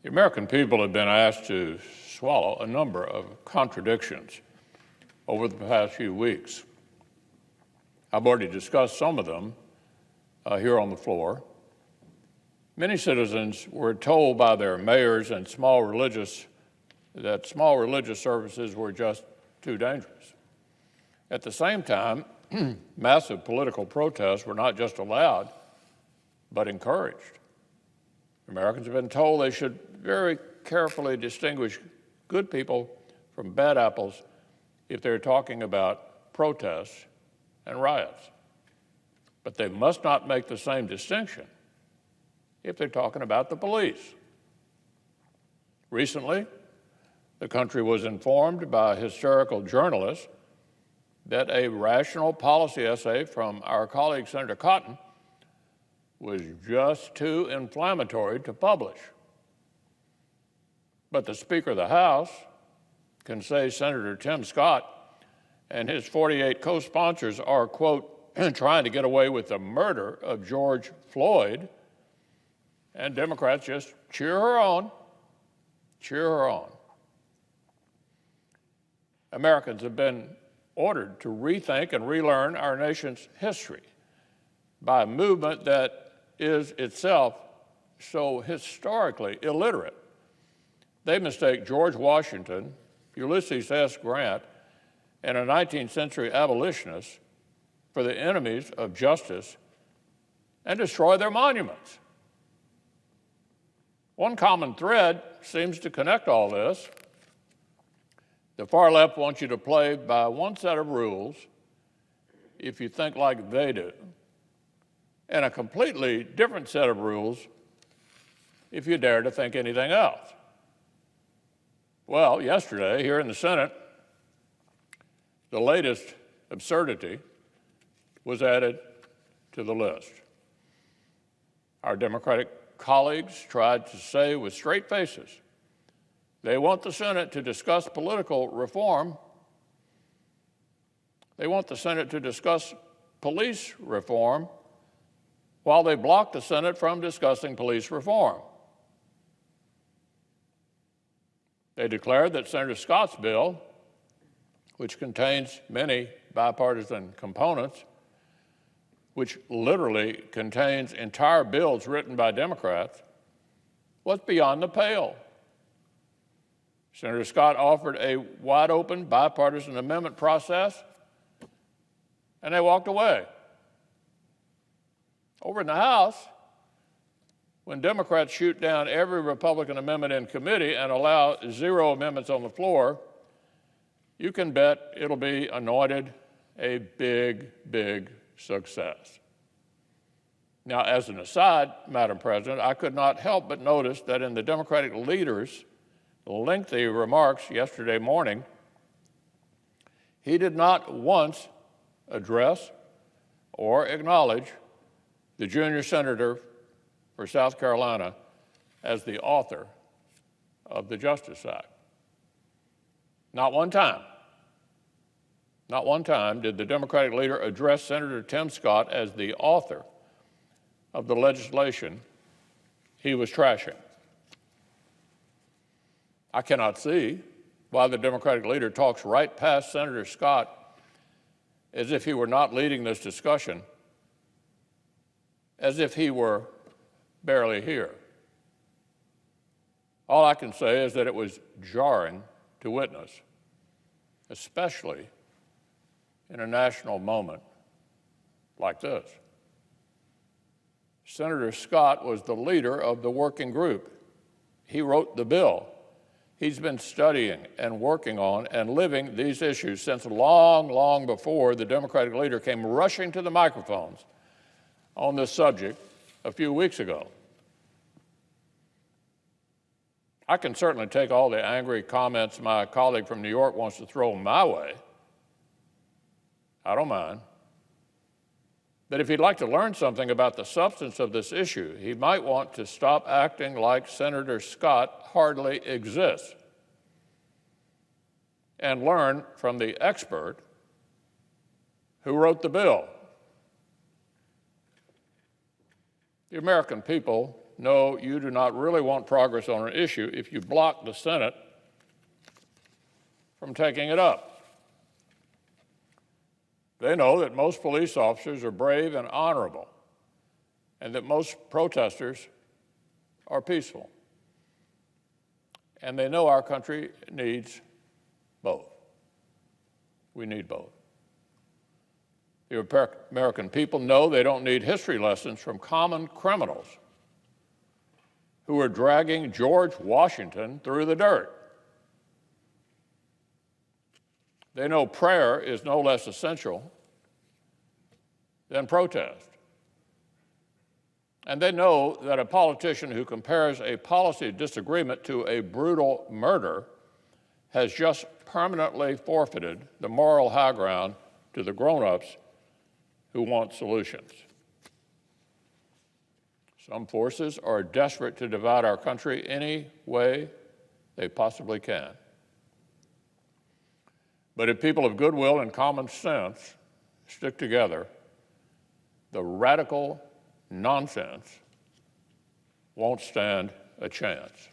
The American people have been asked to swallow a number of contradictions over the past few weeks. I've already discussed some of them here on the floor. Many citizens were told by their mayors and small religious services were just too dangerous. At the same time, massive political protests were not just allowed, but encouraged. Americans have been told they should very carefully distinguish good people from bad apples if they're talking about protests and riots. But they must not make the same distinction if they're talking about the police. Recently, the country was informed by a hysterical journalist that a rational policy essay from our colleague Senator Cotton was just too inflammatory to publish. But the Speaker of the House can say Senator Tim Scott and his 48 co-sponsors are, quote, trying to get away with the murder of George Floyd, and Democrats just cheer her on, cheer her on. Americans have been ordered to rethink and relearn our nation's history by a movement that is itself so historically illiterate. They mistake George Washington, Ulysses S. Grant, and a 19th century abolitionist for the enemies of justice and destroy their monuments. One common thread seems to connect all this. The far left wants you to play by one set of rules if you think like they do, and a completely different set of rules if you dare to think anything else. Well, yesterday, here in the Senate, the latest absurdity was added to the list. Our Democratic colleagues tried to say with straight faces they want the Senate to discuss political reform. They want the Senate to discuss police reform while they block the Senate from discussing police reform. They declared that Senator Scott's bill, which contains many bipartisan components, which literally contains entire bills written by Democrats, was beyond the pale. Senator Scott offered a wide-open bipartisan amendment process, and they walked away. Over in the House, when Democrats shoot down every Republican amendment in committee and allow 0 amendments on the floor, you can bet it'll be anointed a big, big success. Now, as an aside, Madam President, I could not help but notice that in the Democratic leader's lengthy remarks yesterday morning, he did not once address or acknowledge the junior senator for South Carolina as the author of the Justice Act. Not one time did the Democratic leader address Senator Tim Scott as the author of the legislation he was trashing. I cannot see why the Democratic leader talks right past Senator Scott as if he were not leading this discussion, as if he were barely here. All I can say is that it was jarring to witness, especially in a national moment like this. Senator Scott was the leader of the working group. He wrote the bill. He's been studying and working on and living these issues since long, long before the Democratic leader came rushing to the microphones on this subject a few weeks ago. I can certainly take all the angry comments my colleague from New York wants to throw my way. I don't mind. But if he'd like to learn something about the substance of this issue, he might want to stop acting like Senator Scott hardly exists and learn from the expert who wrote the bill. The American people know you do not really want progress on an issue if you block the Senate from taking it up. They know that most police officers are brave and honorable, and that most protesters are peaceful. And they know our country needs both. We need both. The American people know they don't need history lessons from common criminals who are dragging George Washington through the dirt. They know prayer is no less essential than protest. And they know that a politician who compares a policy disagreement to a brutal murder has just permanently forfeited the moral high ground to the grown-ups who want solutions. Some forces are desperate to divide our country any way they possibly can. But if people of goodwill and common sense stick together, the radical nonsense won't stand a chance.